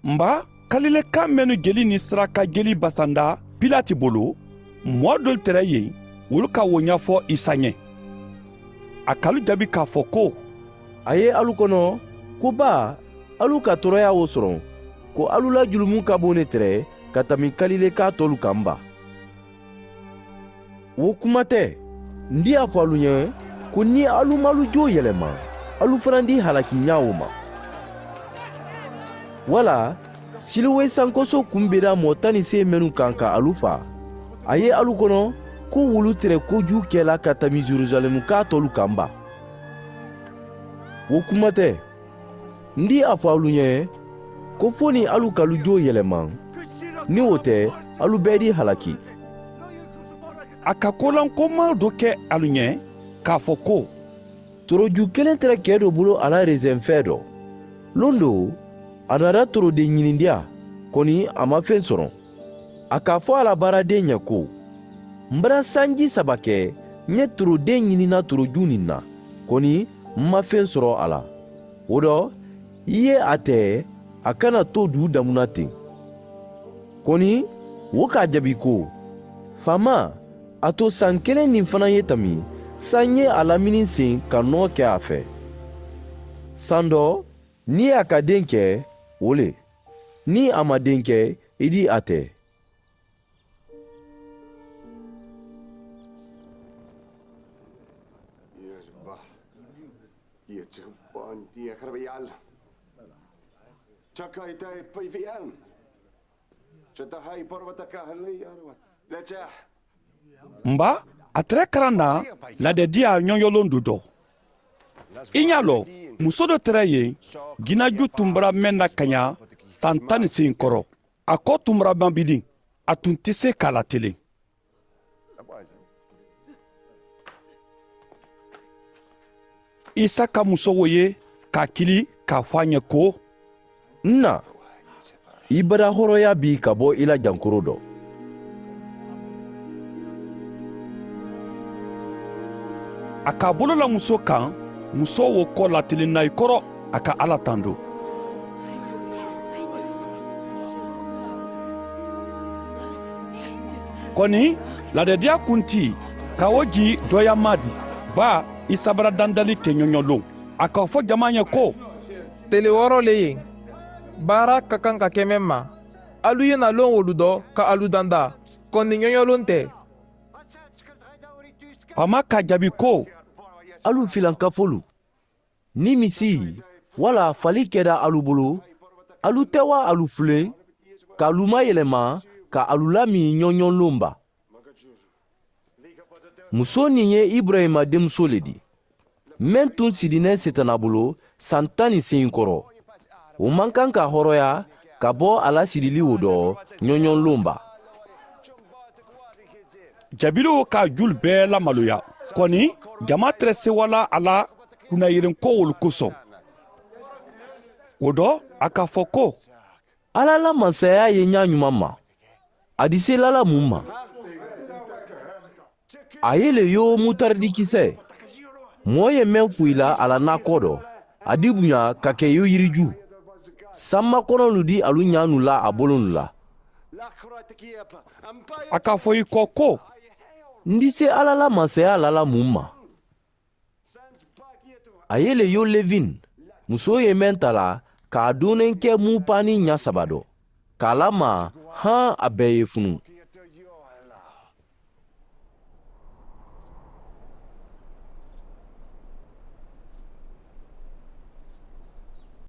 Nba kalilekan menu jeli ni siraka jeli basanda Pilati bolo mɔɔ dɔl tɛrɛ yen olu ka wo ɲafɔ Isa ɲɛ. A kalu jaabi k'a fɔ ko a ye alu kɔnɔ ko ba alu ka tɔɔrɔya o sɔrɔ ko alu la julumu ka bon ne tɛrɛ ka tɛmɛ Galileka tɔlu kan ba. O kuma tɛ n di y'a fɔ alu ɲɛ ko ni alu m'alu jo yɛlɛma alu fana di halaki ɲa o ma. Wala siliwe sankoso kunbera mɔgɔ 19 minnu kan ka alu fa a ye alu kɔnɔ ko wulu tɛrɛ kojugu kɛla ka tɛmɛ Jerusalemu k'a tɔlu kan ba. O kuma tɛ n di a fɔ alu ɲɛ ko fo ni alu k'alu jo yɛlɛma ni o tɛ alu bɛɛ di halaki. A ka kolankoman dɔ kɛ alu ɲɛ k'a fɔ ko toroju kelen tɛrɛ kɛ dɔ bolo a la raisinfɛn dɔ. Lon do a nana toroden ɲinindiya kɔni a ma fɛn sɔrɔ. A k'a fɔ a la baaraden ɲɛ ko n bɛna sanji 3 kɛ n ye toroden ɲinina toroju nin na kɔni n ma fɛn sɔrɔ a la. O dɔ i ye a tɛ a kana to dugu damuna ten. Kɔni o k'a jaabi ko faama a to san 1 nin fana ye tɛmɛ san ye a lamini sen ka nɔgɔ kɛ a fɛ. San dɔ ni a ka den kɛ o le ni a ma den kɛ i di a tɛ. Nba a tɛrɛ karan na ladɛdiya ɲɔɲɔlon do dɔ. I ɲa lɔ muso dɔ tɛrɛ yen ginaju tun bara mɛn na kaɲa san 19 kɔrɔ. A kɔ tun bara banbidi a tun tɛ se k'a latelen. Isa ka muso wo ye k'a kili k'a fɔ a ɲɛ ko n na i bara hɔrɔnya bi ka bɔ i la jankoro dɔ. a k'a bolola muso kan muso wo kɔ latelen na i kɔrɔ a ka Ala tando. Kɔni ladɛdiya kunti ka o ji dɔyama di ba Isa bara dandali tɛ ɲɔɲɔlon. A k'a fɔ jama ɲɛ ko tile 6 le yen baara ka kan ka kɛ mɛn ma alu ye na lon wolu dɔ ka alu danda kɔni ɲɔɲɔlon tɛ. Faama ka jaabi ko alu filankafolu ni misi wala fali kɛra alu bolo alu tɛ wa alu filen ka alu ma yɛlɛma ka alu lami ɲɔɲɔlon ba. Muso nin ye Ibrahima denmuso le di min tun sidinɛ Setana bolo san 19 kɔrɔ. O man kan ka hɔrɔnya ka bɔ a la sidili o dɔ ɲɔɲɔlon ba. jabilo ka jul bɛɛ lamaloya kɔni jama tɛrɛ sewala a la kunnayirenko wolu kosɔn. O dɔ a k'a fɔ ko Ala la mansaya ye ɲa ɲuman ma a di se lala mun ma. A ye le yo mutardikisɛ mɔɔ ye mɛn foyi la a la nakɔ dɔ a di bonya ka kɛ yo yiriju sanma kɔnɔlu di alu ɲanu la a bolonu la. a k'a fɔ i kɔ ko n di se Ala la mansaya lala mun ma. A ye le yo Levin muso ye mɛn ta la k'a donnen kɛ mun pani ɲa 3 dɔ k'a lama han a bɛɛ ye funu.